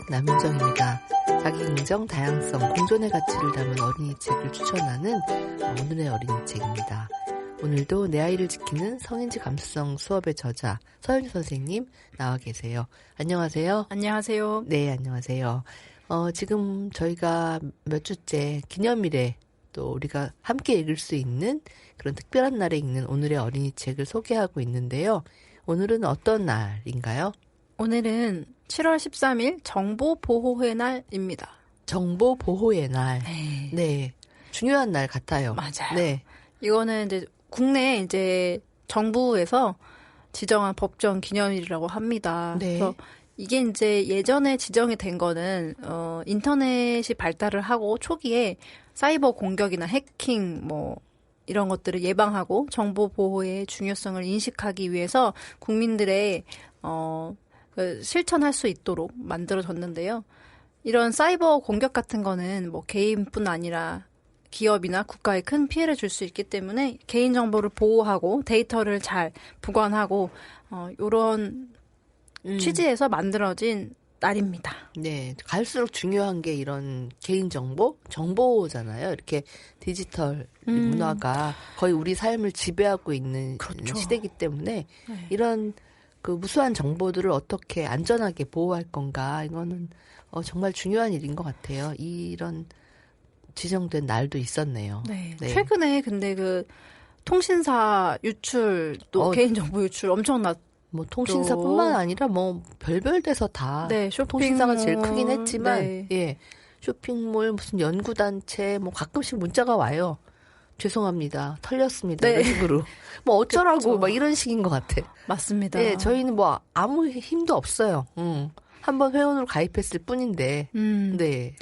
남윤정입니다. 자기긍정, 다양성, 공존의 가치를 담은 어린이 책을 추천하는 오늘의 어린이 책입니다. 오늘도 내 아이를 지키는 성인지 감수성 수업의 저자 서윤주 선생님 나와 계세요. 안녕하세요. 안녕하세요. 네, 안녕하세요. 지금 저희가 몇 주째 기념일에 또 우리가 함께 읽을 수 있는 그런 특별한 날에 읽는 오늘의 어린이 책을 소개하고 있는데요. 오늘은 어떤 날인가요? 오늘은 7월 13일 정보보호의 날입니다. 정보보호의 날. 네. 중요한 날 같아요. 맞아요. 네. 이거는 이제 국내 이제 정부에서 지정한 법정 기념일이라고 합니다. 네. 그래서 이게 이제 예전에 지정이 된 거는 인터넷이 발달을 하고 초기에 사이버 공격이나 해킹 이런 것들을 예방하고 정보 보호의 중요성을 인식하기 위해서 국민들의 실천할 수 있도록 만들어졌는데요. 이런 사이버 공격 같은 거는 개인뿐 아니라 기업이나 국가에 큰 피해를 줄 수 있기 때문에 개인정보를 보호하고 데이터를 잘 보관하고 이런 취지에서 만들어진 날입니다. 네. 갈수록 중요한 게 이런 개인정보? 정보잖아요. 이렇게 디지털 문화가 거의 우리 삶을 지배하고 있는 그렇죠. 시대이기 때문에 네. 이런 그 무수한 정보들을 어떻게 안전하게 보호할 건가 이거는 정말 중요한 일인 것 같아요. 이런 지정된 날도 있었네요. 네. 네. 최근에 근데 그 통신사 유출도 개인정보 유출 엄청났. 통신사뿐만 아니라 별별 데서 다 네, 쇼핑몰, 통신사가 제일 크긴 했지만 네. 예. 쇼핑몰 무슨 연구단체 가끔씩 문자가 와요. 죄송합니다. 털렸습니다. 네. 이런 식으로. 어쩌라고 그쵸. 이런 식인 것 같아. 맞습니다. 예, 저희는 아무 힘도 없어요. 한번 회원으로 가입했을 뿐인데. 네.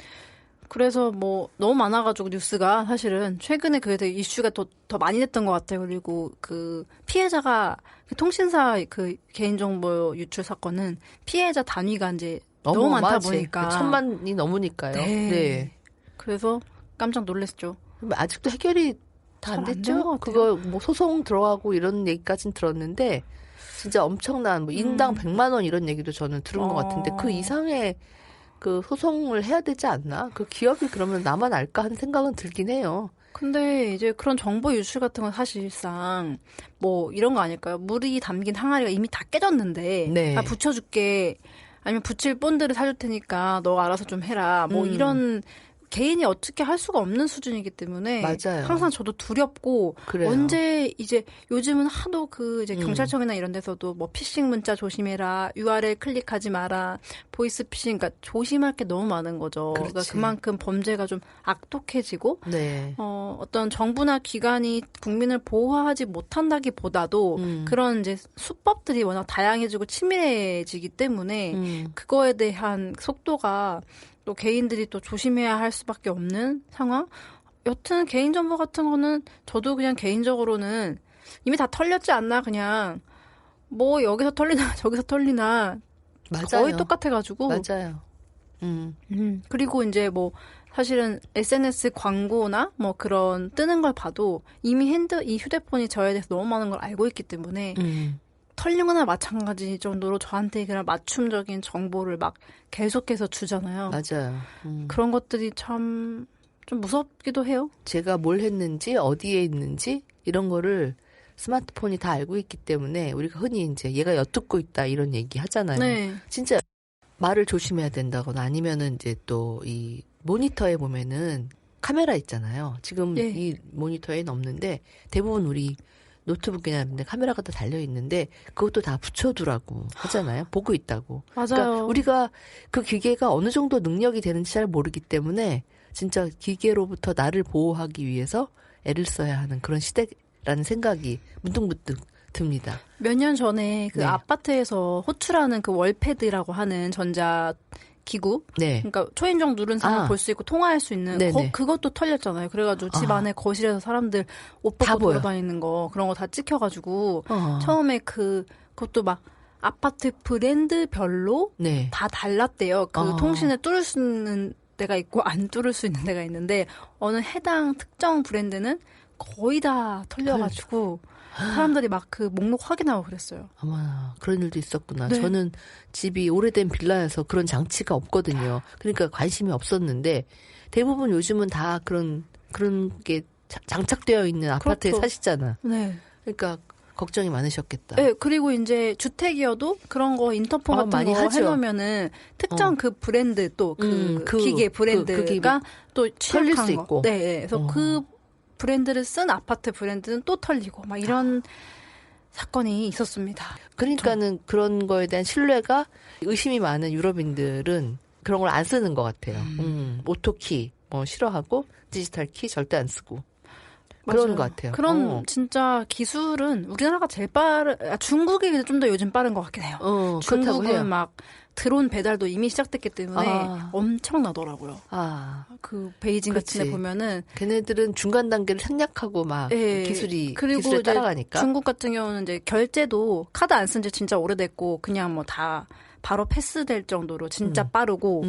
그래서 너무 많아가지고 뉴스가 사실은 최근에 그게 이슈가 더 많이 됐던 것 같아요. 그리고 그 피해자가 통신사 그 개인정보 유출 사건은 피해자 단위가 이제 너무 많다 보니까 1000만이 넘으니까요. 네. 네. 그래서 깜짝 놀랐죠. 아직도 해결이 다 안 됐죠? 그거 소송 들어가고 이런 얘기까지는 들었는데 진짜 엄청난 인당 100만 원 이런 얘기도 저는 들은 것 같은데 그 이상의 그 소송을 해야 되지 않나? 그 기업이 그러면 나만 알까 하는 생각은 들긴 해요. 근데 이제 그런 정보 유출 같은 건 사실상 이런 거 아닐까요? 물이 담긴 항아리가 이미 다 깨졌는데 네. 다 붙여줄게. 아니면 붙일 본드를 사줄 테니까 너가 알아서 좀 해라. 이런 개인이 어떻게 할 수가 없는 수준이기 때문에 맞아요. 항상 저도 두렵고 그래요. 언제 이제 요즘은 하도 이제 경찰청이나 이런 데서도 피싱 문자 조심해라, URL 클릭하지 마라, 보이스 피싱, 그러니까 조심할 게 너무 많은 거죠. 그러니까 그만큼 범죄가 좀 악독해지고 네. 어떤 정부나 기관이 국민을 보호하지 못한다기보다도 그런 이제 수법들이 워낙 다양해지고 치밀해지기 때문에 그거에 대한 속도가 또 개인들이 또 조심해야 할 수밖에 없는 상황? 여튼 개인정보 같은 거는 저도 그냥 개인적으로는 이미 다 털렸지 않나 그냥 여기서 털리나 저기서 털리나 맞아요. 거의 똑같아가지고 맞아요. 그리고 이제 사실은 SNS 광고나 그런 뜨는 걸 봐도 이미 이 휴대폰이 저에 대해서 너무 많은 걸 알고 있기 때문에 털린 거나 마찬가지 정도로 저한테 그런 맞춤적인 정보를 계속해서 주잖아요. 맞아요. 그런 것들이 참 좀 무섭기도 해요. 제가 뭘 했는지 어디에 있는지 이런 거를 스마트폰이 다 알고 있기 때문에 우리가 흔히 이제 얘가 엿듣고 있다 이런 얘기 하잖아요. 네. 진짜 말을 조심해야 된다거나 아니면은 이제 또 이 모니터에 보면은 카메라 있잖아요. 지금 예. 이 모니터에는 없는데 대부분 우리 노트북이나 이런 데 카메라가 다 달려 있는데 그것도 다 붙여두라고 하잖아요. 보고 있다고. 맞아요. 그러니까 우리가 그 기계가 어느 정도 능력이 되는지 잘 모르기 때문에 진짜 기계로부터 나를 보호하기 위해서 애를 써야 하는 그런 시대라는 생각이 문득문득 듭니다. 몇 년 전에 네. 아파트에서 호출하는 그 월패드라고 하는 전자 기구. 네. 그러니까 초인종 누른 상황 볼 수 있고 통화할 수 있는 그것도 털렸잖아요. 그래가지고 집 안에 거실에서 사람들 옷 벗고 돌아다니는 거 그런 거 다 찍혀가지고 처음에 그것도 아파트 브랜드별로 다 달랐대요. 통신을 뚫을 수 있는 데가 있고 안 뚫을 수 있는 데가 있는데 어느 해당 특정 브랜드는 거의 다 털려가지고 사람들이 막 그 목록 확인하고 그랬어요. 아마 그런 일도 있었구나. 네. 저는 집이 오래된 빌라여서 그런 장치가 없거든요. 그러니까 관심이 없었는데 대부분 요즘은 다 그런 게 장착되어 있는 아파트에 그렇죠. 사시잖아. 네. 그러니까 걱정이 많으셨겠다. 네, 그리고 이제 주택이어도 그런 거 인터폰 같은 많이 거 하죠. 해놓으면은 특정 그 브랜드 또 그 기계 브랜드가 또 털릴 수 취약한 거. 있고. 네, 그래서 그 브랜드를 쓴 아파트 브랜드는 또 털리고 막 이런 사건이 있었습니다. 그러니까는 그런 거에 대한 신뢰가 의심이 많은 유럽인들은 그런 걸 안 쓰는 것 같아요. 오토키 뭐 싫어하고 디지털 키 절대 안 쓰고. 그런 맞아요. 것 같아요. 그런 진짜 기술은 우리나라가 제일 중국이 좀 더 요즘 빠른 것 같긴 해요. 중국은 막 드론 배달도 이미 시작됐기 때문에 엄청나더라고요. 그 베이징 같은 데 보면은 걔네들은 중간 단계를 생략하고 막 기술에 따라가니까. 중국 같은 경우는 이제 결제도 카드 안 쓴 지 진짜 오래됐고 그냥 뭐 다 바로 패스될 정도로 진짜 빠르고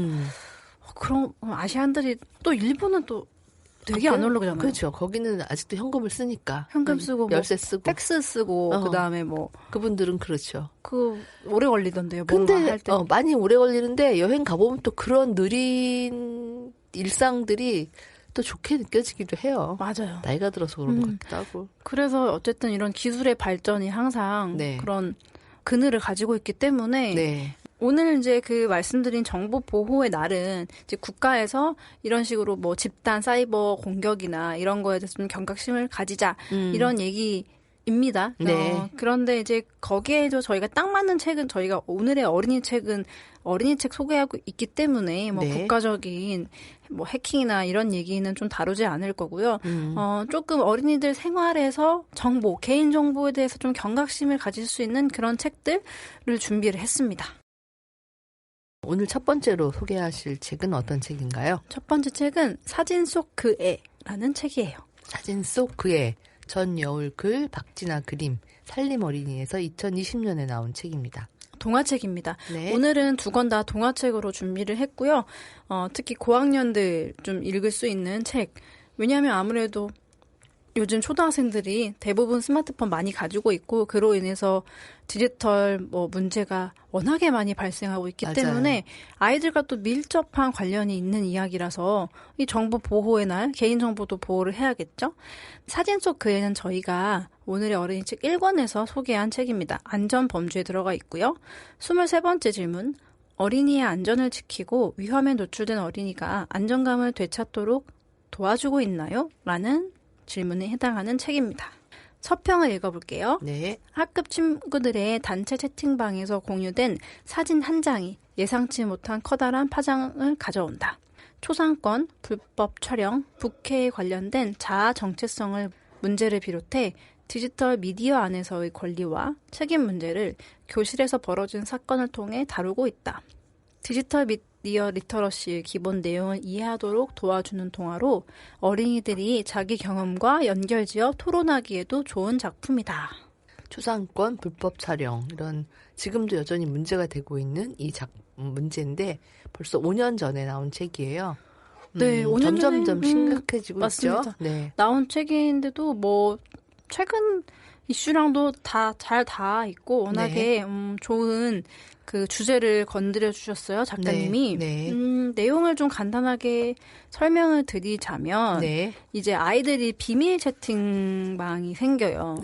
그런 아시안들이 또 일본은 또 되게 안 오르잖아요. 그렇죠. 거기는 아직도 현금을 쓰니까. 현금 쓰고 열쇠 쓰고 팩스 쓰고 그다음에 뭐 그분들은 그렇죠. 오래 걸리던데요. 근데 할 때. 많이 오래 걸리는데 여행 가보면 또 그런 느린 일상들이 또 좋게 느껴지기도 해요. 맞아요. 나이가 들어서 그런 것 같기도 하고. 그래서 어쨌든 이런 기술의 발전이 항상 그런 그늘을 가지고 있기 때문에 오늘 이제 그 말씀드린 정보 보호의 날은 이제 국가에서 이런 식으로 뭐 집단 사이버 공격이나 이런 거에 대해서 좀 경각심을 가지자 이런 얘기입니다. 그런데 이제 거기에도 저희가 딱 맞는 책은 저희가 오늘의 어린이책 소개하고 있기 때문에 뭐 국가적인 뭐 해킹이나 이런 얘기는 좀 다루지 않을 거고요. 조금 어린이들 생활에서 개인 정보에 대해서 좀 경각심을 가질 수 있는 그런 책들을 준비를 했습니다. 오늘 첫 번째로 소개하실 책은 어떤 책인가요? 첫 번째 책은 사진 속 그 애라는 책이에요. 사진 속 그 애. 전여울 글, 박진아 그림, 살림 어린이에서 2020년에 나온 책입니다. 동화책입니다. 오늘은 두 권 다 동화책으로 준비를 했고요. 특히 고학년들 좀 읽을 수 있는 책. 왜냐하면 아무래도 요즘 초등학생들이 대부분 스마트폰 많이 가지고 있고 그로 인해서 디지털 문제가 워낙에 많이 발생하고 있기 때문에 아이들과 또 밀접한 관련이 있는 이야기라서 이 정보 보호의 날, 개인정보도 보호를 해야겠죠? 사진 속 그 애는 저희가 오늘의 어린이 책 1권에서 소개한 책입니다. 안전 범주에 들어가 있고요. 23번째 질문. 어린이의 안전을 지키고 위험에 노출된 어린이가 안정감을 되찾도록 도와주고 있나요? 라는 질문에 해당하는 책입니다. 첫 평을 읽어볼게요. 학급 친구들의 단체 채팅방에서 공유된 사진 한 장이 예상치 못한 커다란 파장을 가져온다. 초상권, 불법 촬영, 부캐에 관련된 자아 정체성을 문제를 비롯해 디지털 미디어 안에서의 권리와 책임 문제를 교실에서 벌어진 사건을 통해 다루고 있다. 디지털 미디어 리터러시의 기본 내용을 이해하도록 도와주는 동화로 어린이들이 자기 경험과 연결지어 토론하기에도 좋은 작품이다. 초상권, 불법 촬영 이런 지금도 여전히 문제가 되고 있는 이 문제인데 벌써 5년 전에 나온 책이에요. 네, 5년 점점점 심각해지고 맞습니다. 있죠. 네. 나온 책인데도 최근 이슈랑도 다 있고 워낙에 좋은 그 주제를 건드려 주셨어요, 작가님이. 내용을 좀 간단하게 설명을 드리자면 이제 아이들이 비밀 채팅방이 생겨요.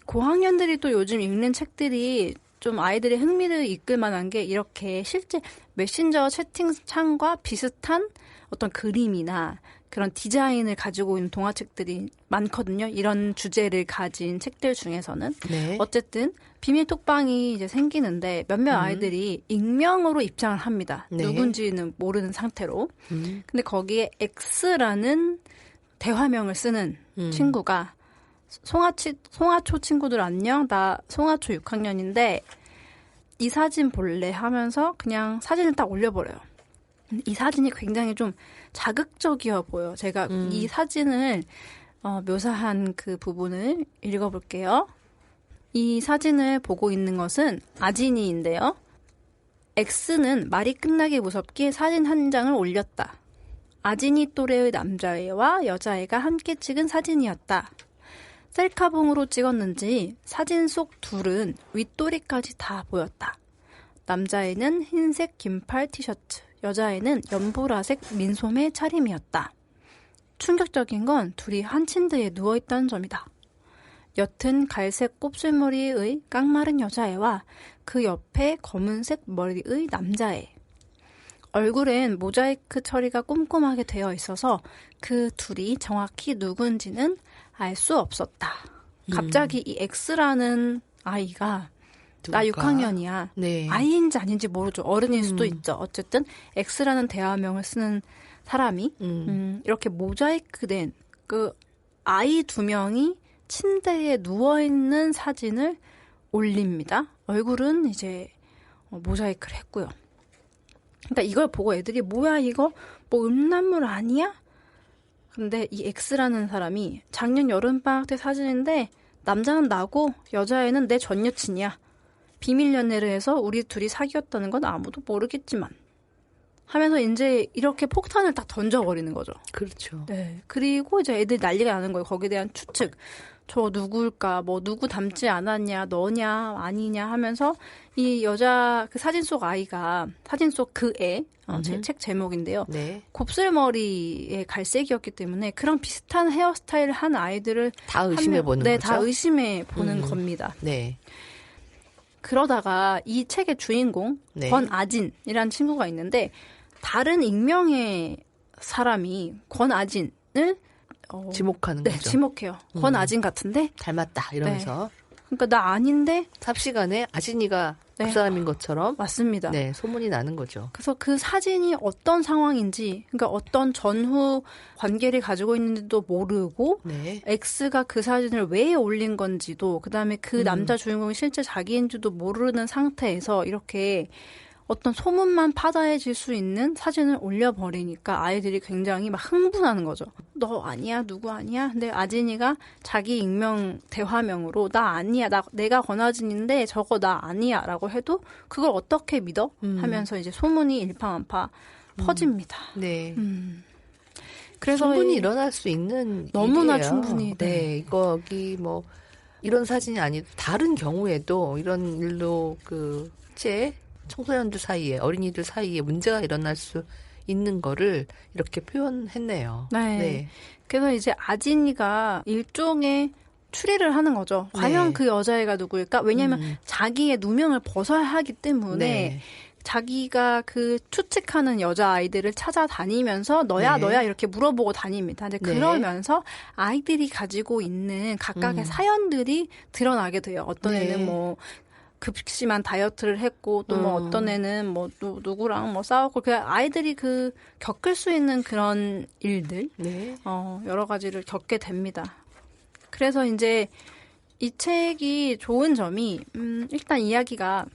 고학년들이 또 요즘 읽는 책들이 좀 아이들의 흥미를 이끌 만한 게 이렇게 실제 메신저 채팅창과 비슷한 어떤 그림이나 그런 디자인을 가지고 있는 동화책들이 많거든요. 이런 주제를 가진 책들 중에서는. 어쨌든 비밀 톡방이 이제 생기는데 몇몇 아이들이 익명으로 입장을 합니다. 누군지는 모르는 상태로. 근데 거기에 X라는 대화명을 쓰는 친구가 송하초 친구들 안녕. 나 송하초 6학년인데 이 사진 볼래 하면서 그냥 사진을 딱 올려버려요. 이 사진이 굉장히 좀 자극적이어 보여. 제가 이 사진을 묘사한 그 부분을 읽어볼게요. 이 사진을 보고 있는 것은 아진이인데요. X는 말이 끝나기 무섭게 사진 한 장을 올렸다. 아진이 또래의 남자애와 여자애가 함께 찍은 사진이었다. 셀카봉으로 찍었는지 사진 속 둘은 윗도리까지 다 보였다. 남자애는 흰색 긴팔 티셔츠, 여자애는 연보라색 민소매 차림이었다. 충격적인 건 둘이 한 침대에 누워있다는 점이다. 옅은 갈색 곱슬머리의 깡마른 여자애와 그 옆에 검은색 머리의 남자애. 얼굴엔 모자이크 처리가 꼼꼼하게 되어 있어서 그 둘이 정확히 누군지는 알 수 없었다. 갑자기 이 X라는 아이가 누가? 나 6학년이야. 네. 아이인지 아닌지 모르죠. 어른일 수도 있죠. 어쨌든 X라는 대화명을 쓰는 사람이 이렇게 모자이크된 그 아이 2명이 침대에 누워있는 사진을 올립니다. 얼굴은 이제 모자이크를 했고요. 그러니까 이걸 보고 애들이 뭐야 이거? 뭐 음란물 아니야? 근데 이 X라는 사람이 작년 여름방학 때 사진인데 남자는 나고 여자애는 내 전 여친이야. 비밀 연애를 해서 우리 둘이 사귀었다는 건 아무도 모르겠지만 하면서 이제 이렇게 폭탄을 딱 던져버리는 거죠. 그렇죠. 네. 그리고 이제 애들이 난리가 나는 거예요. 거기에 대한 추측. 저 누굴까? 뭐 누구 닮지 않았냐? 너냐? 아니냐? 하면서 이 여자 그 사진 속 아이가 사진 속 그 애 제 책 제목인데요. 네. 곱슬머리의 갈색이었기 때문에 그런 비슷한 헤어스타일을 한 아이들을 다 의심해 보는 네, 거죠. 다 의심해 보는 겁니다. 네. 그러다가 이 책의 주인공 네. 권아진이라는 친구가 있는데 다른 익명의 사람이 권아진을 지목하는 네, 거죠. 지목해요. 권아진 같은데 닮았다 이러면서. 그러니까 나 아닌데 삽시간에 아진이가 그 사람인 것처럼 맞습니다. 네, 소문이 나는 거죠. 그래서 그 사진이 어떤 상황인지, 그러니까 어떤 전후 관계를 가지고 있는지도 모르고, 네. X가 그 사진을 왜 올린 건지도, 그 다음에 그 남자 주인공이 실제 자기인지도 모르는 상태에서 이렇게 어떤 소문만 파다해질 수 있는 사진을 올려버리니까 아이들이 굉장히 막 흥분하는 거죠. 너 아니야? 누구 아니야? 근데 아진이가 자기 익명 대화명으로 나 아니야. 내가 권아진인데 저거 나 아니야 라고 해도 그걸 어떻게 믿어? 하면서 이제 소문이 일파만파 퍼집니다. 네. 그래서 충분히 일어날 수 있는 너무나 일이에요. 충분히 네. 거기 뭐 이런 사진이 아니고 다른 경우에도 이런 일로 그 실제 청소년들 사이에 어린이들 사이에 문제가 일어날 수 있는 거를 이렇게 표현했네요. 네. 네. 그래서 이제 아진이가 일종의 추리를 하는 거죠. 과연 네. 그 여자애가 누구일까? 왜냐하면 자기의 누명을 벗어야 하기 때문에 네. 자기가 그 추측하는 여자아이들을 찾아다니면서 너야 네. 너야 이렇게 물어보고 다닙니다. 근데 네. 그러면서 아이들이 가지고 있는 각각의 사연들이 드러나게 돼요. 어떤 네. 애는 뭐 급식만 다이어트를 했고 또 뭐 어떤 애는 뭐 누구랑 뭐 싸웠고 그 아이들이 그 겪을 수 있는 그런 일들 네. 여러 가지를 겪게 됩니다. 그래서 이제 이 책이 좋은 점이 일단 이야기가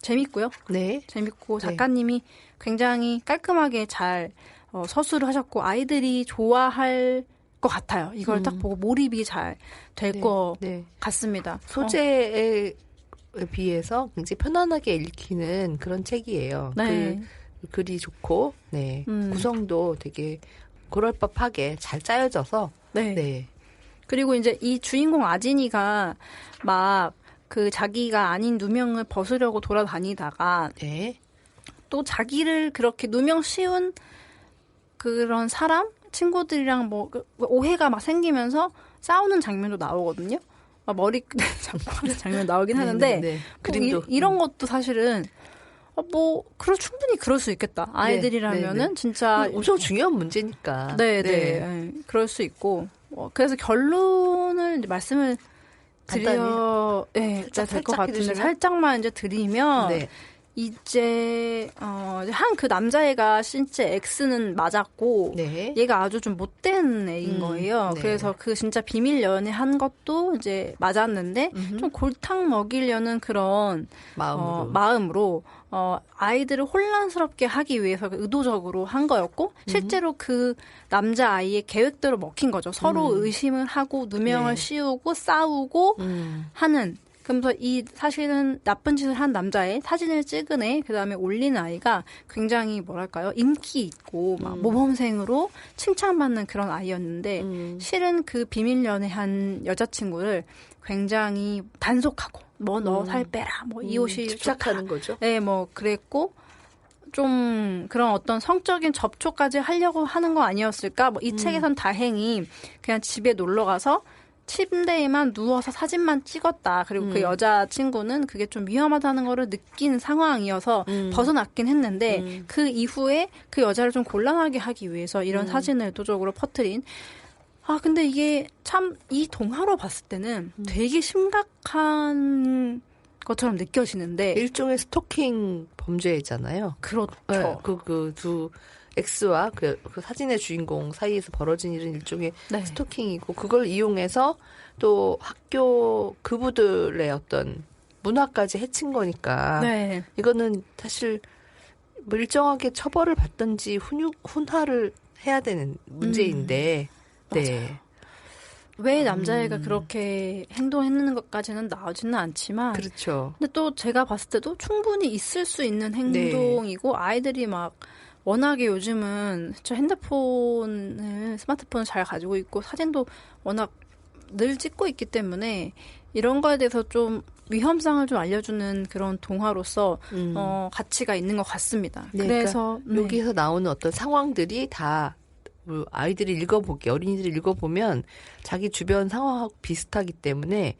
재밌고요. 네. 재밌고 작가님이 굉장히 깔끔하게 잘 서술을 하셨고 아이들이 좋아할 것 같아요. 이걸 딱 보고 몰입이 잘 될 것 같습니다. 소재에 비해서 굉장히 편안하게 읽히는 그런 책이에요. 네. 글이 좋고, 네. 구성도 되게 그럴법하게 잘 짜여져서, 네. 네. 그리고 이제 이 주인공 아진이가 막 그 자기가 아닌 누명을 벗으려고 돌아다니다가 네. 또 자기를 그렇게 누명 씌운 그런 사람? 친구들이랑 뭐 오해가 막 생기면서 싸우는 장면도 나오거든요. 머리 잡고 하는 장면 나오긴 하는데 네. 뭐 그림도 이런 것도 사실은 충분히 그럴 수 있겠다. 아이들이라면은 진짜 엄청 중요한 문제니까. 네. 그럴 수 있고 그래서 결론을 말씀을 드려 될 것 같은데 살짝만 이제 드리면 이제 한 그 남자애가 실제 X는 맞았고 얘가 아주 좀 못된 애인 거예요. 그래서 그 진짜 비밀 연애한 것도 이제 맞았는데 좀 골탕 먹이려는 그런 마음으로 아이들을 혼란스럽게 하기 위해서 의도적으로 한 거였고 실제로 그 남자아이의 계획대로 먹힌 거죠. 서로 의심을 하고 누명을 씌우고 싸우고 하는 그러면서 이 사실은 나쁜 짓을 한 남자의 사진을 찍은 애, 그 다음에 올린 아이가 굉장히 뭐랄까요? 인기 있고, 막 모범생으로 칭찬받는 그런 아이였는데, 실은 그 비밀 연애한 여자친구를 굉장히 단속하고, 뭐 너 살 빼라, 뭐 이 옷이 집착하는 거죠. 네, 뭐 그랬고, 좀 그런 어떤 성적인 접촉까지 하려고 하는 거 아니었을까? 뭐 이 책에선 다행히 그냥 집에 놀러 가서 침대에만 누워서 사진만 찍었다. 그리고 그 여자친구는 그게 좀 위험하다는 거를 느낀 상황이어서 벗어났긴 했는데 그 이후에 그 여자를 좀 곤란하게 하기 위해서 이런 사진을 의도적으로 퍼뜨린. 근데 이게 참 이 동화로 봤을 때는 되게 심각한 것처럼 느껴지는데. 일종의 스토킹 범죄잖아요. 그렇죠. 네, 그 두 X와 그 사진의 주인공 사이에서 벌어진 일은 일종의 네. 스토킹이고 그걸 이용해서 또 학교 그부들의 어떤 문화까지 해친 거니까 네. 이거는 사실 뭐 일정하게 처벌을 받든지 훈화를 해야 되는 문제인데 네. 왜 남자애가 그렇게 행동했는 것까지는 나오지는 않지만 그렇죠. 근데 또 제가 봤을 때도 충분히 있을 수 있는 행동이고 아이들이 막 워낙에 요즘은 스마트폰을 잘 가지고 있고 사진도 워낙 늘 찍고 있기 때문에 이런 거에 대해서 좀 위험성을 좀 알려주는 그런 동화로서 가치가 있는 것 같습니다. 네, 그래서 그러니까 여기서 나오는 어떤 상황들이 다 아이들이 어린이들이 읽어보면 자기 주변 상황하고 비슷하기 때문에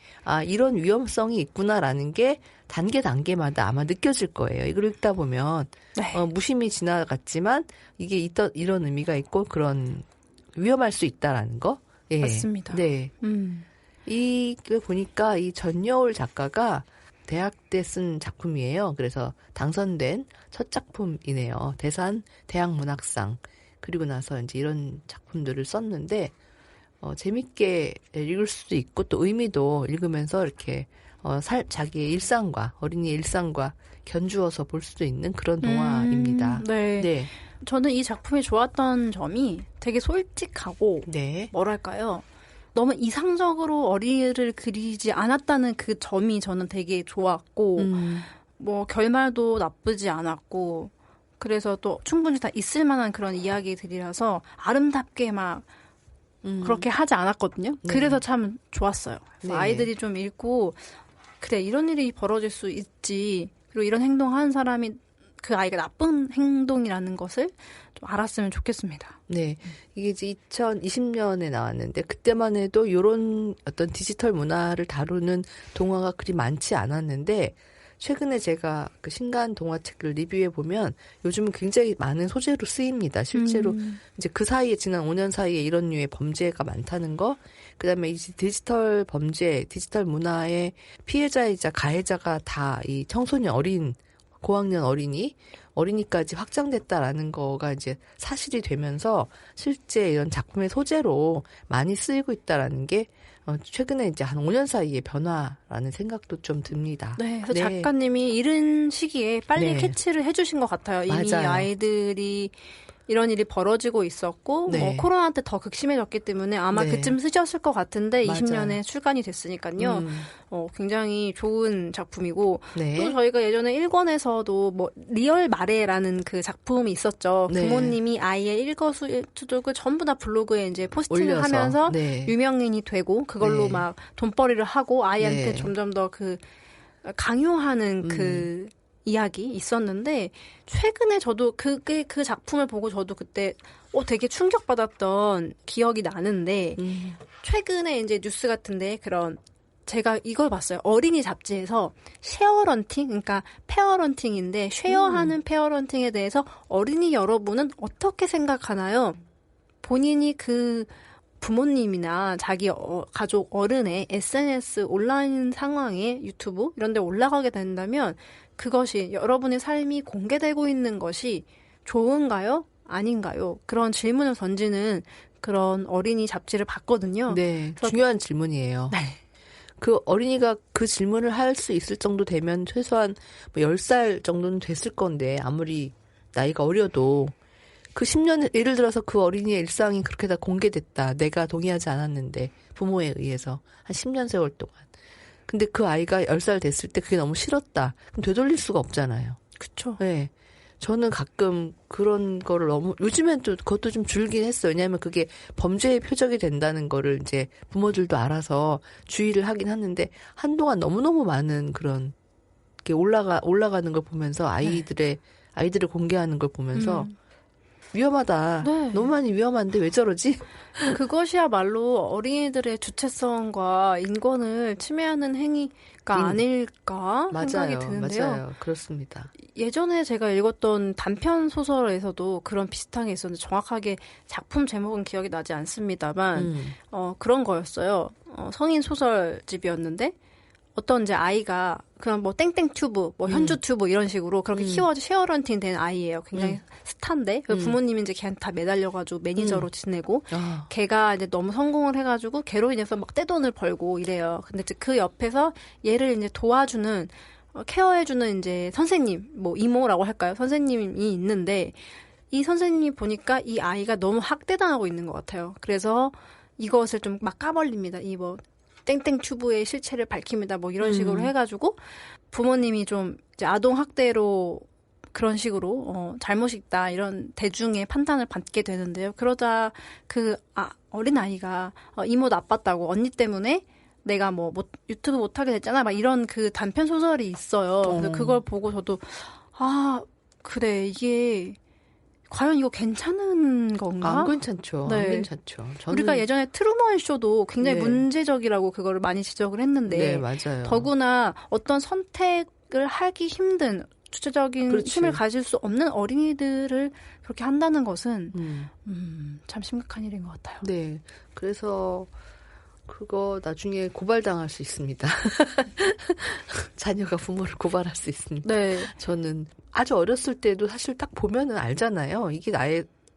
이런 위험성이 있구나라는 게 단계마다 아마 느껴질 거예요. 이걸 읽다 보면 무심히 지나갔지만 이게 이런 의미가 있고 그런 위험할 수 있다라는 거. 예. 맞습니다. 네. 이걸 보니까 이 전여울 작가가 대학 때 쓴 작품이에요. 그래서 당선된 첫 작품이네요. 대산 대학문학상. 그리고 나서 이제 이런 작품들을 썼는데 재밌게 읽을 수도 있고 또 의미도 읽으면서 이렇게 자기의 일상과 어린이의 일상과 견주어서 볼 수도 있는 그런 동화입니다. 네. 네. 저는 이 작품이 좋았던 점이 되게 솔직하고 네. 뭐랄까요? 너무 이상적으로 어린이를 그리지 않았다는 그 점이 저는 되게 좋았고 뭐 결말도 나쁘지 않았고 그래서 또 충분히 다 있을 만한 그런 이야기들이라서 아름답게 막 그렇게 하지 않았거든요. 네. 그래서 참 좋았어요. 네. 아이들이 좀 읽고 그래 이런 일이 벌어질 수 있지. 그리고 이런 행동하는 사람이 그 아이가 나쁜 행동이라는 것을 좀 알았으면 좋겠습니다. 네. 이게 이제 2020년에 나왔는데 그때만 해도 이런 어떤 디지털 문화를 다루는 동화가 그리 많지 않았는데 최근에 제가 그 신간 동화책을 리뷰해 보면 요즘은 굉장히 많은 소재로 쓰입니다. 실제로 이제 그 사이에 지난 5년 사이에 이런 류의 범죄가 많다는 거, 그다음에 이제 디지털 범죄, 디지털 문화의 피해자이자 가해자가 다 이 청소년 고학년 어린이까지 확장됐다라는 거가 이제 사실이 되면서 실제 이런 작품의 소재로 많이 쓰이고 있다라는 게 최근에 이제 한 5년 사이의 변화라는 생각도 좀 듭니다. 네, 그래서 작가님이 이른 시기에 빨리 캐치를 해주신 것 같아요. 이미 맞아요. 아이들이 이런 일이 벌어지고 있었고 뭐 코로나 때 더 극심해졌기 때문에 아마 그쯤 쓰셨을 것 같은데 20년에 출간이 됐으니까요. 굉장히 좋은 작품이고 또 저희가 예전에 1권에서도 뭐 리얼 마레라는 그 작품이 있었죠. 부모님이 아이의 일거수일투족을 전부 다 블로그에 이제 포스팅을 올려서, 하면서 유명인이 되고 그걸로 막 돈벌이를 하고 아이한테 점점 더 그 강요하는 그 이야기 있었는데 최근에 저도 그 작품을 보고 저도 그때 되게 충격받았던 기억이 나는데 최근에 이제 뉴스 같은데 제가 이걸 봤어요. 어린이 잡지에서 쉐어런팅, 그러니까 페어런팅인데 쉐어하는 페어런팅에 대해서 어린이 여러분은 어떻게 생각하나요? 본인이 그 부모님이나 자기 가족 어른의 SNS 온라인 상황에 유튜브 이런 데 올라가게 된다면 그것이 여러분의 삶이 공개되고 있는 것이 좋은가요? 아닌가요? 그런 질문을 던지는 그런 어린이 잡지를 봤거든요. 네, 중요한 질문이에요. 네. 그 어린이가 그 질문을 할 수 있을 정도 되면 최소한 뭐 10살 정도는 됐을 건데 아무리 나이가 어려도 그 10년, 예를 들어서 그 어린이의 일상이 그렇게 다 공개됐다. 내가 동의하지 않았는데 부모에 의해서 한 10년 세월 동안. 근데 그 아이가 10살 됐을 때 그게 너무 싫었다. 그럼 되돌릴 수가 없잖아요. 그쵸. 네. 저는 가끔 그런 거를 너무, 요즘엔 또 그것도 좀 줄긴 했어요. 왜냐하면 그게 범죄의 표적이 된다는 거를 이제 부모들도 알아서 주의를 하긴 하는데, 한동안 너무너무 많은 그런, 게 올라가는 걸 보면서 아이들을 공개하는 걸 보면서 위험하다. 네. 너무 많이 위험한데 왜 저러지? 그것이야말로 어린이들의 주체성과 인권을 침해하는 행위가 아닐까 생각이 드는데요. 맞아요. 그렇습니다. 예전에 제가 읽었던 단편 소설에서도 그런 비슷한 게 있었는데 정확하게 작품 제목은 기억이 나지 않습니다만 그런 거였어요. 성인 소설집이었는데 어떤 이제 아이가 그냥 뭐 땡땡 튜브, 뭐 현주 튜브 이런 식으로 그렇게 키워서 쉐어런팅 된 아이예요. 굉장히 스타인데 부모님이 이제 걔한테 다 매달려가지고 매니저로 지내고 걔가 이제 너무 성공을 해가지고 걔로 인해서 막 떼돈을 벌고 이래요. 근데 이제 그 옆에서 얘를 이제 도와주는 케어해주는 이제 선생님, 뭐 이모라고 할까요? 선생님이 있는데 이 선생님이 보니까 이 아이가 너무 학대당하고 있는 것 같아요. 그래서 이것을 좀 막 까발립니다. 이 뭐 땡땡 튜브의 실체를 밝힙니다. 뭐 이런 식으로 해가지고 부모님이 좀 이제 아동 학대로 그런 식으로 잘못이 있다 이런 대중의 판단을 받게 되는데요. 그러다 그 어린 아이가 이모 나빴다고 언니 때문에 내가 뭐 유튜브 못하게 됐잖아 막 이런 그 단편 소설이 있어요. 그래서 그걸 보고 저도 그래 이게 과연 이거 괜찮은 건가? 안 괜찮죠. 네. 안 괜찮죠. 우리가 예전에 트루먼 쇼도 굉장히 문제적이라고 그거를 많이 지적을 했는데 네, 맞아요. 더구나 어떤 선택을 하기 힘든 주체적인 그렇지. 힘을 가질 수 없는 어린이들을 그렇게 한다는 것은 참 심각한 일인 것 같아요. 네. 그래서 그거 나중에 고발당할 수 있습니다. 자녀가 부모를 고발할 수 있습니다. 네. 저는 아주 어렸을 때도 사실 딱 보면은 알잖아요. 이게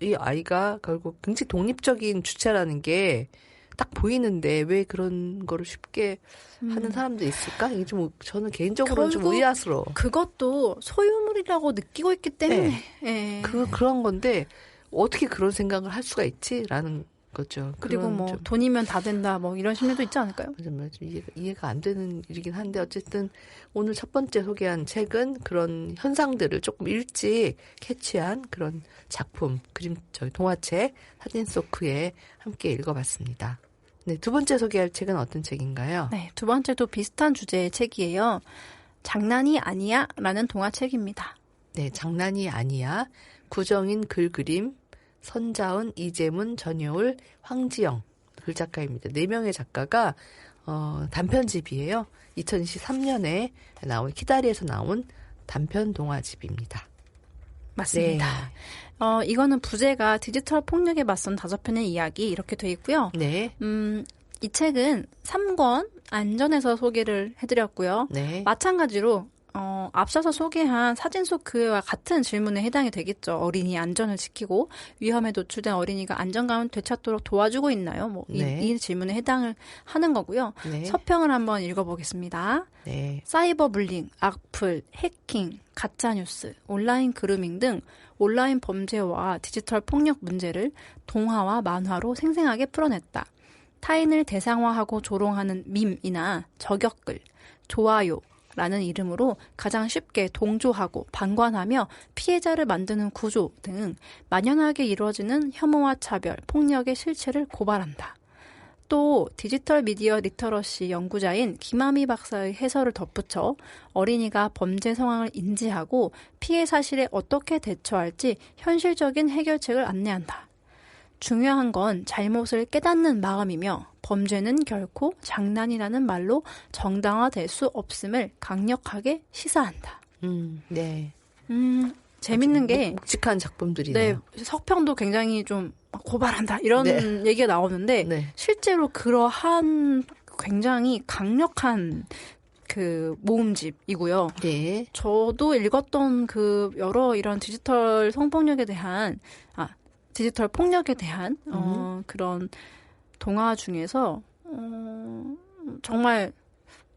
이 아이가 결국 굉장히 독립적인 주체라는 게 딱 보이는데 왜 그런 거를 쉽게 하는 사람도 있을까? 이게 좀 저는 개인적으로는 좀 의아스러워. 그것도 소유물이라고 느끼고 있기 때문에. 네. 그런 건데 어떻게 그런 생각을 할 수가 있지라는 거죠. 그리고 뭐 돈이면 다 된다 뭐 이런 심리도 있지 않을까요? 맞아요. 이해가 안 되는 일이긴 한데 어쨌든 오늘 첫 번째 소개한 책은 그런 현상들을 조금 일찍 캐치한 그런 작품, 동화책 사진 소크에 함께 읽어봤습니다. 네, 두 번째 소개할 책은 어떤 책인가요? 네, 두 번째도 비슷한 주제의 책이에요. 장난이 아니야 라는 동화책입니다. 네, 장난이 아니야. 구정인 글그림 선자은, 이재문, 전효을, 황지영 글작가입니다. 4명의 작가가 단편집이에요. 2023년에 나온 키다리에서 나온 단편 동화집입니다. 맞습니다. 네. 이거는 부제가 디지털 폭력에 맞선 5편의 이야기 이렇게 돼 있고요. 네. 이 책은 3권 안전에서 소개를 해드렸고요. 네. 마찬가지로 앞서서 소개한 사진 속 그와 같은 질문에 해당이 되겠죠. 어린이 안전을 지키고 위험에 노출된 어린이가 안정감을 되찾도록 도와주고 있나요? 뭐 이 질문에 해당을 하는 거고요. 네. 서평을 한번 읽어보겠습니다. 네. 사이버 불링, 악플, 해킹, 가짜뉴스, 온라인 그루밍 등 온라인 범죄와 디지털 폭력 문제를 동화와 만화로 생생하게 풀어냈다. 타인을 대상화하고 조롱하는 밈이나 저격글, 좋아요, 라는 이름으로 가장 쉽게 동조하고 방관하며 피해자를 만드는 구조 등 만연하게 이루어지는 혐오와 차별, 폭력의 실체를 고발한다. 또 디지털 미디어 리터러시 연구자인 김아미 박사의 해설을 덧붙여 어린이가 범죄 상황을 인지하고 피해 사실에 어떻게 대처할지 현실적인 해결책을 안내한다. 중요한 건 잘못을 깨닫는 마음이며 범죄는 결코 장난이라는 말로 정당화될 수 없음을 강력하게 시사한다. 네. 재밌는 게 묵직한 작품들이네요. 네, 서평도 굉장히 좀 고발한다 이런 얘기가 나오는데 실제로 그러한 굉장히 강력한 그 모음집이고요. 네. 저도 읽었던 그 여러 이런 디지털 성폭력에 대한 디지털 폭력에 대한 그런 동화 중에서 정말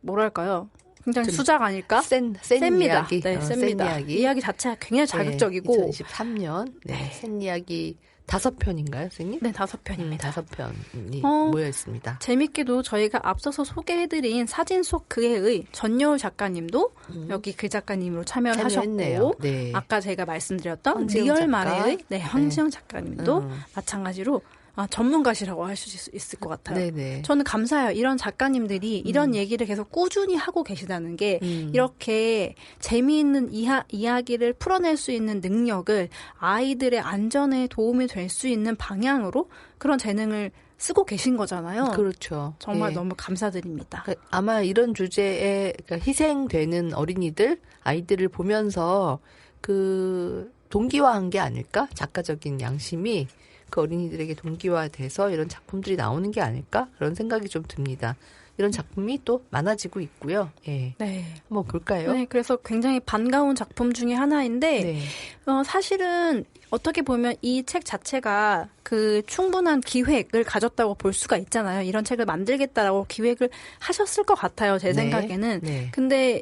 뭐랄까요? 굉장히 수작 아닐까? 셉니다. 이야기. 네, 셉니다. 이야기 자체가 굉장히 자극적이고 2023년 센 이야기 5편인가요, 선생님? 네, 5편입니다. 5편이 모여 있습니다. 재밌게도 저희가 앞서서 소개해드린 사진 속 그애의 전여울 작가님도 여기 그 작가님으로 참여를 하셨고, 네. 아까 제가 말씀드렸던 리얼 마레의 황지영 작가님도 마찬가지로 전문가시라고 하실 수 있을 것 같아요. 네네. 저는 감사해요. 이런 작가님들이 이런 얘기를 계속 꾸준히 하고 계시다는 게 이렇게 재미있는 이야기를 풀어낼 수 있는 능력을 아이들의 안전에 도움이 될 수 있는 방향으로 그런 재능을 쓰고 계신 거잖아요. 그렇죠. 정말 너무 감사드립니다. 아마 이런 주제에 희생되는 어린이들, 아이들을 보면서 그 동기화한 게 아닐까? 작가적인 양심이 그 어린이들에게 동기화돼서 이런 작품들이 나오는 게 아닐까? 그런 생각이 좀 듭니다. 이런 작품이 또 많아지고 있고요. 예. 네. 한번 볼까요? 네, 그래서 굉장히 반가운 작품 중에 하나인데, 네. 사실은 어떻게 보면 이 책 자체가 그 충분한 기획을 가졌다고 볼 수가 있잖아요. 이런 책을 만들겠다라고 기획을 하셨을 것 같아요. 제 생각에는. 네. 근데,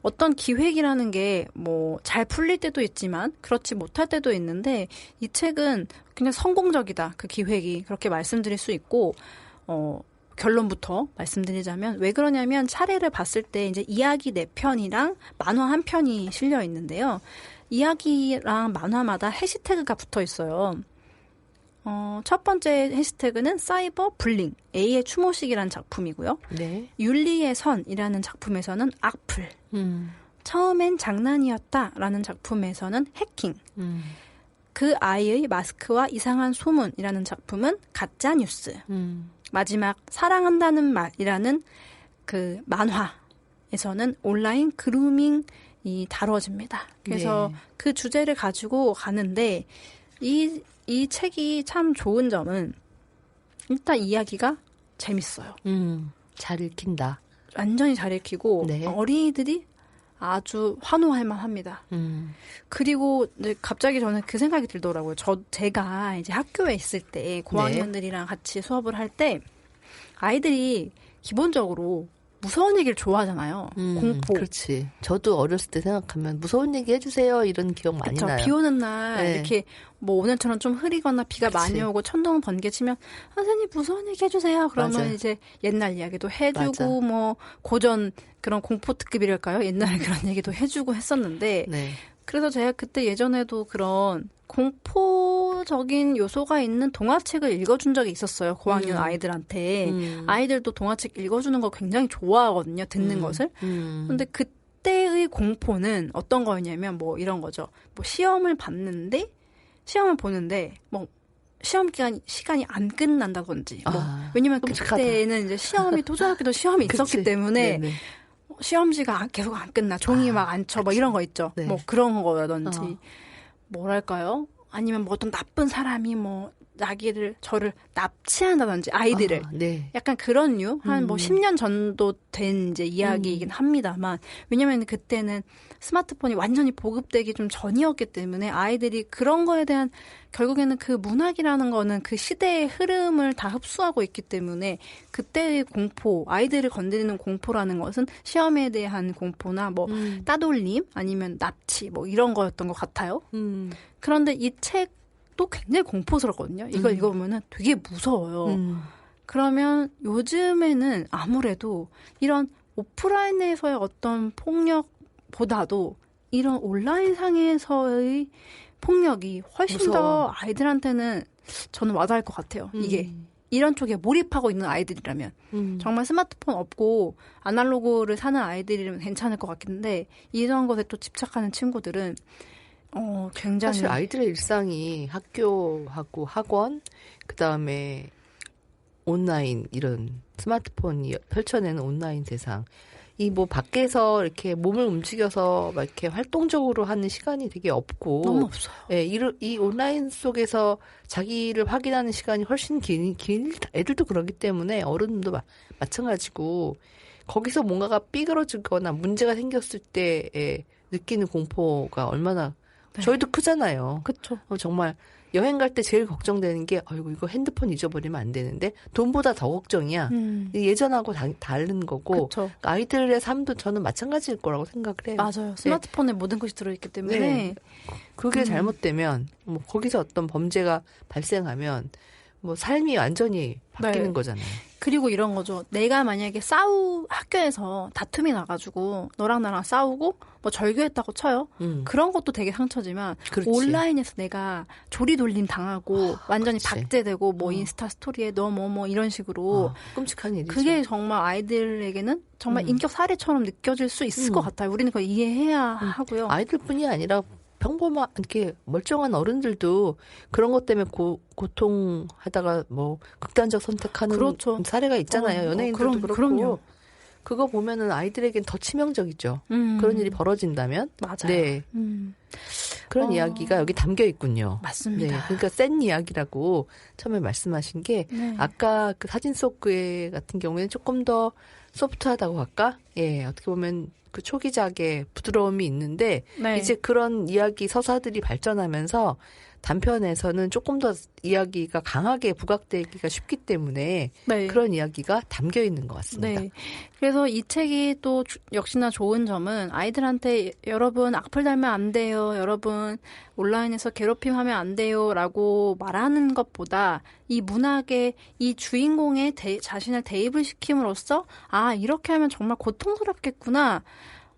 어떤 기획이라는 게 뭐 잘 풀릴 때도 있지만 그렇지 못할 때도 있는데 이 책은 그냥 성공적이다. 그 기획이. 그렇게 말씀드릴 수 있고, 결론부터 말씀드리자면 왜 그러냐면 차례를 봤을 때 이제 이야기 4편이랑 만화 1편이 실려 있는데요. 이야기랑 만화마다 해시태그가 붙어 있어요. 첫 번째 해시태그는 사이버 불링, A의 추모식이라는 작품이고요. 네. 윤리의 선이라는 작품에서는 악플, 처음엔 장난이었다라는 작품에서는 해킹, 그 아이의 마스크와 이상한 소문이라는 작품은 가짜 뉴스, 마지막 사랑한다는 말이라는 그 만화에서는 온라인 그루밍이 다뤄집니다. 그래서 네. 그 주제를 가지고 가는데 이 책이 참 좋은 점은 일단 이야기가 재밌어요. 잘 읽힌다. 완전히 잘 읽히고 네. 어린이들이 아주 환호할 만합니다. 그리고 이제 갑자기 저는 그 생각이 들더라고요. 제가 이제 학교에 있을 때 고학년들이랑 같이 수업을 할 때 아이들이 기본적으로 무서운 얘기를 좋아하잖아요. 공포. 그렇지. 저도 어렸을 때 생각하면 무서운 얘기 해주세요. 이런 기억 많이 그쵸? 나요. 비 오는 날 네. 이렇게 뭐 오늘처럼 좀 흐리거나 비가 그치. 많이 오고 천둥 번개 치면 선생님 무서운 얘기 해주세요. 그러면 맞아. 이제 옛날 이야기도 해주고 맞아. 뭐 고전 그런 공포 특급이랄까요? 옛날에 그런 얘기도 해주고 했었는데 네. 그래서 제가 그때 예전에도 그런 공포적인 요소가 있는 동화책을 읽어준 적이 있었어요. 고학년 아이들한테. 아이들도 동화책 읽어주는 거 굉장히 좋아하거든요. 듣는 것을. 근데 그때의 공포는 어떤 거였냐면 뭐 이런 거죠. 뭐 시험을 보는데 뭐 시간이 안 끝난다든지. 뭐 왜냐면 그때는 이제 시험이 초등학교도 시험이 있었기 때문에 네네. 시험지가 계속 안 끝나. 종이 막 안 쳐. 뭐 이런 거 있죠. 네. 뭐 그런 거라든지. 뭐랄까요? 아니면 뭐 어떤 나쁜 사람이 뭐 저를 납치한다든지 아이들을. 네. 약간 그런 류? 한 뭐 10년 전도 된 이제 이야기이긴 합니다만. 왜냐면 그때는 스마트폰이 완전히 보급되기 좀 전이었기 때문에 아이들이 그런 거에 대한 결국에는 그 문학이라는 거는 그 시대의 흐름을 다 흡수하고 있기 때문에 그때의 공포, 아이들을 건드리는 공포라는 것은 시험에 대한 공포나 뭐 따돌림 아니면 납치 뭐 이런 거였던 것 같아요. 그런데 이 책도 굉장히 공포스럽거든요. 이걸 읽어보면 되게 무서워요. 그러면 요즘에는 아무래도 이런 오프라인에서의 어떤 폭력보다도 이런 온라인상에서의 폭력이 훨씬 무서워. 더 아이들한테는 저는 와닿을 것 같아요. 이게 이런 쪽에 몰입하고 있는 아이들이라면 정말 스마트폰 없고 아날로그를 사는 아이들이면 괜찮을 것 같긴데 이런 것에 또 집착하는 친구들은 굉장히 사실 아이들의 일상이 학교하고 학원 그다음에 온라인 이런 스마트폰이 펼쳐내는 온라인 세상 이 뭐 밖에서 이렇게 몸을 움직여서 막 이렇게 활동적으로 하는 시간이 되게 없고 너무 없어요. 예, 이 온라인 속에서 자기를 확인하는 시간이 훨씬 긴 애들도 그러기 때문에 어른도 마찬가지고 거기서 뭔가가 삐그러지거나 문제가 생겼을 때 느끼는 공포가 얼마나 네. 저희도 크잖아요. 그렇죠. 정말 여행 갈 때 제일 걱정되는 게 아이고 이거 핸드폰 잊어버리면 안 되는데 돈보다 더 걱정이야. 예전하고 다른 거고 그러니까 아이들의 삶도 저는 마찬가지일 거라고 생각을 해요. 맞아요. 스마트폰에 모든 것이 들어있기 때문에 네. 그게 잘못되면 뭐 거기서 어떤 범죄가 발생하면 뭐 삶이 완전히 바뀌는 네. 거잖아요. 그리고 이런 거죠. 내가 만약에 학교에서 다툼이 나가지고 너랑 나랑 싸우고 뭐 절교했다고 쳐요. 그런 것도 되게 상처지만 그렇지. 온라인에서 내가 조리돌림 당하고 완전히 그렇지. 박제되고 뭐 인스타 스토리에 너 뭐 이런 식으로 끔찍한 일이죠. 그게 정말 아이들에게는 정말 인격 살해처럼 느껴질 수 있을 것 같아요. 우리는 그걸 이해해야 하고요. 아이들뿐이 아니라 평범한 이렇게 멀쩡한 어른들도 그런 것 때문에 고통하다가 뭐 극단적 선택하는 그렇죠. 사례가 있잖아요. 연예인들도 그렇고. 그럼요. 그거 보면은 아이들에겐 더 치명적이죠. 그런 일이 벌어진다면. 맞아요. 네. 그런 이야기가 여기 담겨 있군요. 맞습니다. 네. 그러니까 센 이야기라고 처음에 말씀하신 게 네. 아까 그 사진 속 그 같은 경우에는 조금 더 소프트하다고 할까? 예, 어떻게 보면 그 초기작의 부드러움이 있는데 네. 이제 그런 이야기 서사들이 발전하면서 단편에서는 조금 더 이야기가 강하게 부각되기가 쉽기 때문에 네. 그런 이야기가 담겨 있는 것 같습니다. 네. 그래서 이 책이 또 역시나 좋은 점은 아이들한테 여러분 악플 달면 안 돼요. 여러분 온라인에서 괴롭힘하면 안 돼요. 라고 말하는 것보다 이 문학의 이 주인공의 자신을 대입을 시킴으로써 아 이렇게 하면 정말 고통스럽겠구나.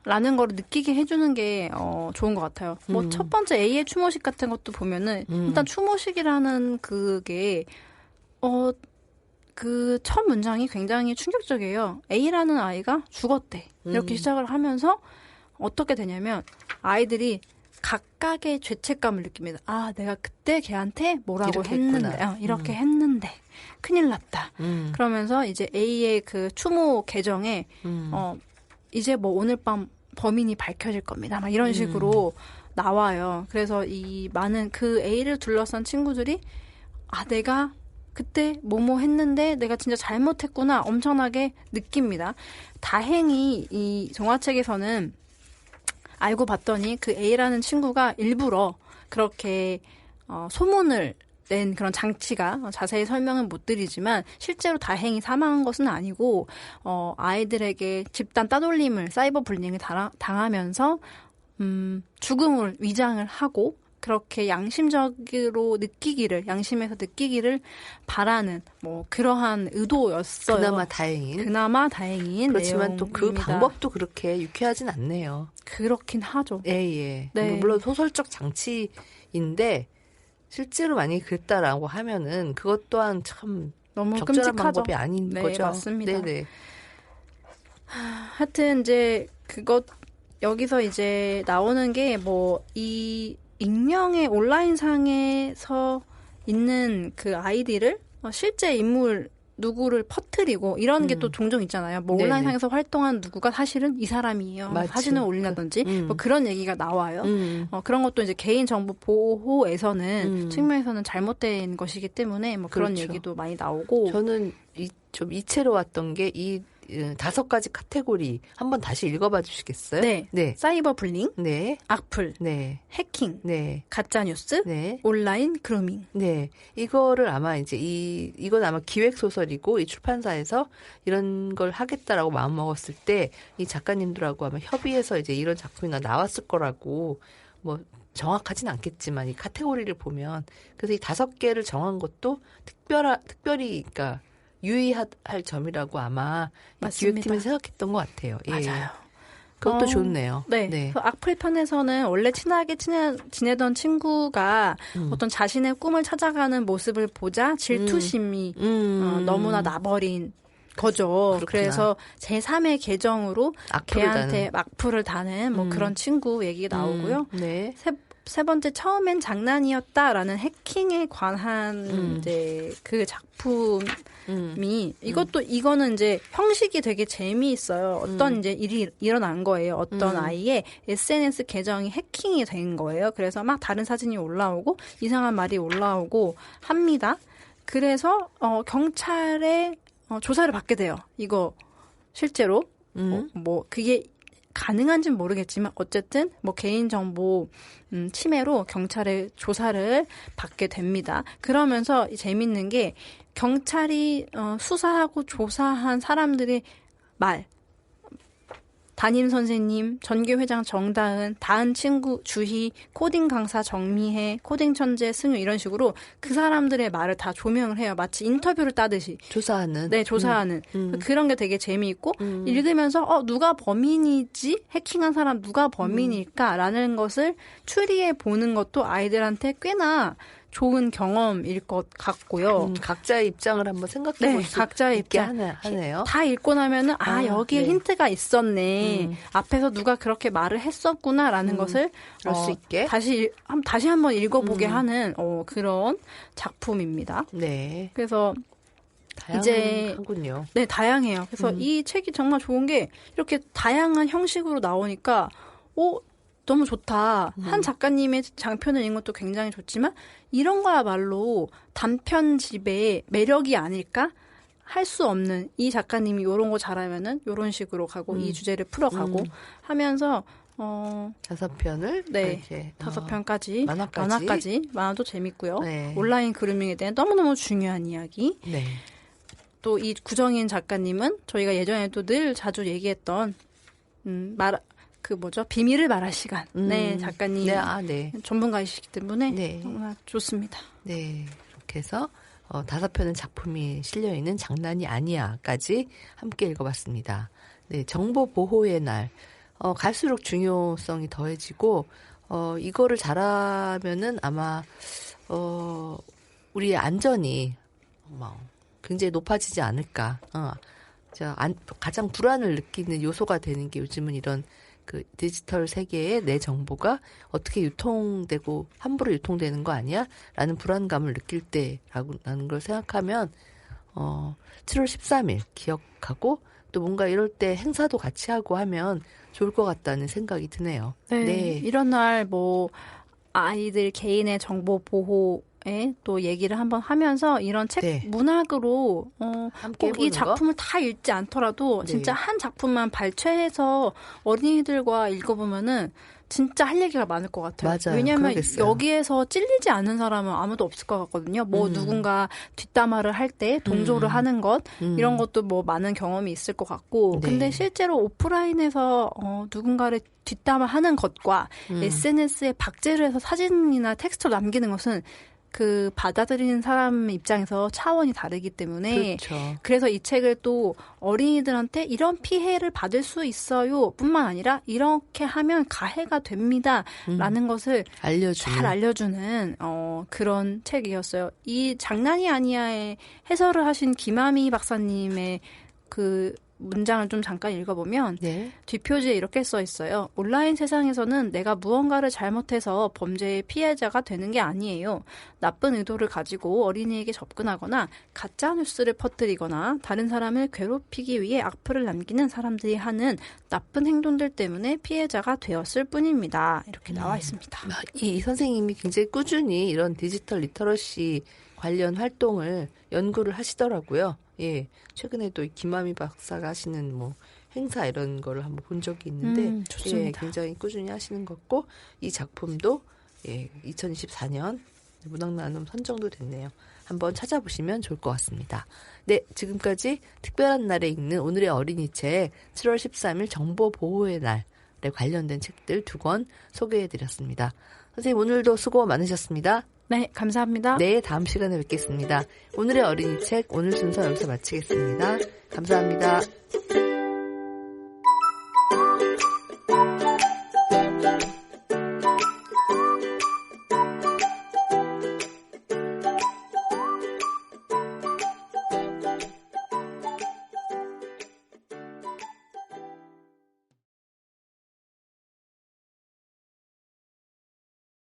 라는 걸 느끼게 해주는 게 좋은 것 같아요. 뭐 첫 번째 A의 추모식 같은 것도 보면은 일단 추모식이라는 그게 그 첫 문장이 굉장히 충격적이에요. A라는 아이가 죽었대. 이렇게 시작을 하면서 어떻게 되냐면 아이들이 각각의 죄책감을 느낍니다. 아, 내가 그때 걔한테 뭐라고 이렇게 했는데, 이렇게 했는데 큰일 났다. 그러면서 이제 A의 그 추모 계정에 이제 뭐 오늘 밤 범인이 밝혀질 겁니다. 막 이런 식으로 나와요. 그래서 이 많은 그 A를 둘러싼 친구들이 아, 내가 그때 뭐뭐 했는데 내가 진짜 잘못했구나 엄청나게 느낍니다. 다행히 이 동화책에서는 알고 봤더니 그 A라는 친구가 일부러 그렇게 소문을 낸 그런 장치가 자세히 설명은 못 드리지만 실제로 다행히 사망한 것은 아니고 아이들에게 집단 따돌림을 사이버 불링을 당하면서 죽음을 위장을 하고 그렇게 양심적으로 느끼기를 양심에서 느끼기를 바라는 뭐 그러한 의도였어요. 그나마 다행인 그렇지만 또 그 내용입니다. 방법도 그렇게 유쾌하진 않네요. 그렇긴 하죠. 예. 네. 물론 소설적 장치인데 실제로 만약에 그랬다라고 하면은 그것 또한 참 너무 적절한 끔찍하죠. 방법이 아닌 네, 거죠. 맞습니다. 네네. 하여튼 이제 여기서 이제 나오는 게 뭐 이 익명의 온라인상에서 있는 그 아이디를 실제 인물 누구를 퍼뜨리고 이런 게 또 종종 있잖아요. 뭐 네네. 온라인상에서 활동한 누구가 사실은 이 사람이에요. 맞지. 사진을 올린다든지 뭐 그런 얘기가 나와요. 그런 것도 이제 개인정보 보호에서는 측면에서는 잘못된 것이기 때문에 뭐 그런 그렇죠. 얘기도 많이 나오고 저는 좀 이채로웠던 게 이 5가지 카테고리 한번 다시 읽어봐 주시겠어요? 네. 사이버 불링, 네. 악플, 네. 해킹, 네. 가짜뉴스, 네. 온라인 그루밍. 네. 이거를 아마 이제 이건 아마 기획소설이고 이 출판사에서 이런 걸 하겠다라고 마음먹었을 때 이 작가님들하고 아마 협의해서 이제 이런 작품이 나왔을 거라고 뭐 정확하진 않겠지만 이 카테고리를 보면 그래서 이 5개를 정한 것도 특별히 그러니까 유의할 점이라고 아마 기획팀이 생각했던 것 같아요. 예. 맞아요. 그것도 좋네요. 네. 악플 편에서는 원래 친하게 지내던 친구가 어떤 자신의 꿈을 찾아가는 모습을 보자 질투심이 너무나 나버린 거죠. 그렇구나. 그래서 제3의 계정으로 걔한테 악플을 다는 뭐 그런 친구 얘기가 나오고요. 네. 세 번째 처음엔 장난이었다라는 해킹에 관한 이제 그 작품이 이거는 이제 형식이 되게 재미있어요. 어떤 이제 일이 일어난 거예요. 어떤 아이의 SNS 계정이 해킹이 된 거예요. 그래서 막 다른 사진이 올라오고 이상한 말이 올라오고 합니다. 그래서 경찰에 조사를 받게 돼요. 이거 실제로 뭐 그게 가능한지는 모르겠지만 어쨌든 뭐 개인정보 침해로 경찰의 조사를 받게 됩니다. 그러면서 재밌는 게 경찰이 수사하고 조사한 사람들의 말, 담임 선생님, 전교회장 정다은, 다은 친구 주희, 코딩 강사 정미혜, 코딩 천재 승유 이런 식으로 그 사람들의 말을 다 조명을 해요. 마치 인터뷰를 따듯이. 조사하는. 네, 조사하는. 그런 게 되게 재미있고 읽으면서 누가 범인이지? 해킹한 사람 누가 범인일까라는 것을 추리해 보는 것도 아이들한테 꽤나 좋은 경험일 것 같고요. 각자의 입장을 한번 생각해 볼 수 각자의 있게 입장. 하네요. 다 읽고 나면은 여기에 힌트가 있었네. 앞에서 누가 그렇게 말을 했었구나라는 것을 알 수 있게 다시 한번 읽어보게 하는 그런 작품입니다. 네. 그래서 다양하군요. 네, 다양해요. 그래서 이 책이 정말 좋은 게 이렇게 다양한 형식으로 나오니까 너무 좋다. 한 작가님의 장편을 읽는 것도 굉장히 좋지만 이런 거야말로 단편집의 매력이 아닐까? 할 수 없는 이 작가님이 이런 거 잘하면은 이런 식으로 가고 이 주제를 풀어가고 하면서 5편을 네, 5편까지 만화까지 만화도 재밌고요. 네. 온라인 그루밍에 대한 너무너무 중요한 이야기. 네. 또 이 구정인 작가님은 저희가 예전에도 늘 자주 얘기했던 비밀을 말할 시간. 네, 작가님. 네. 전문가이시기 때문에 너무나 좋습니다. 네. 이렇게 해서 5편의 작품이 실려있는 장난이 아니야까지 함께 읽어봤습니다. 네, 정보 보호의 날. 갈수록 중요성이 더해지고, 이거를 잘하면은 아마, 우리의 안전이 굉장히 높아지지 않을까. 가장 불안을 느끼는 요소가 되는 게 요즘은 이런 그 디지털 세계에 내 정보가 어떻게 유통되고 함부로 유통되는 거 아니야? 라는 불안감을 느낄 때라는 걸 생각하면 7월 13일 기억하고 또 뭔가 이럴 때 행사도 같이 하고 하면 좋을 것 같다는 생각이 드네요. 네. 이런 날 아이들 개인의 정보 보호에 또 얘기를 한번 하면서 이런 책 문학으로 꼭 이 작품을 다 읽지 않더라도 진짜 한 작품만 발췌해서 어린이들과 읽어보면은 진짜 할 얘기가 많을 것 같아요. 맞아요. 왜냐하면 그러겠어요. 여기에서 찔리지 않는 사람은 아무도 없을 것 같거든요. 누군가 뒷담화를 할 때 동조를 하는 것 이런 것도 많은 경험이 있을 것 같고 근데 실제로 오프라인에서 누군가를 뒷담화하는 것과 SNS에 박제를 해서 사진이나 텍스트를 남기는 것은 그 받아들이는 사람 입장에서 차원이 다르기 때문에 그래서 이 책을 또 어린이들한테 이런 피해를 받을 수 있어요 뿐만 아니라 이렇게 하면 가해가 됩니다 라는 것을 잘 알려주는 그런 책이었어요. 이 장난이 아니야의 해설을 하신 김아미 박사님의 그 문장을 좀 잠깐 읽어보면 뒷표지에 이렇게 써 있어요. 온라인 세상에서는 내가 무언가를 잘못해서 범죄의 피해자가 되는 게 아니에요. 나쁜 의도를 가지고 어린이에게 접근하거나 가짜 뉴스를 퍼뜨리거나 다른 사람을 괴롭히기 위해 악플을 남기는 사람들이 하는 나쁜 행동들 때문에 피해자가 되었을 뿐입니다. 이렇게 나와 있습니다. 이 선생님이 굉장히 꾸준히 이런 디지털 리터러시 관련 활동을 연구를 하시더라고요. 예, 최근에도 김아미 박사가 하시는 행사 이런 거를 한번 본 적이 있는데, 굉장히 꾸준히 하시는 것 같고, 이 작품도 2024년 문학나눔 선정도 됐네요. 한번 찾아보시면 좋을 것 같습니다. 네, 지금까지 특별한 날에 읽는 오늘의 어린이 책 7월 13일 정보 보호의 날에 관련된 책들 2권 소개해드렸습니다. 선생님 오늘도 수고 많으셨습니다. 네, 감사합니다. 네, 다음 시간에 뵙겠습니다. 오늘의 어린이 책 오늘 순서 여기서 마치겠습니다. 감사합니다.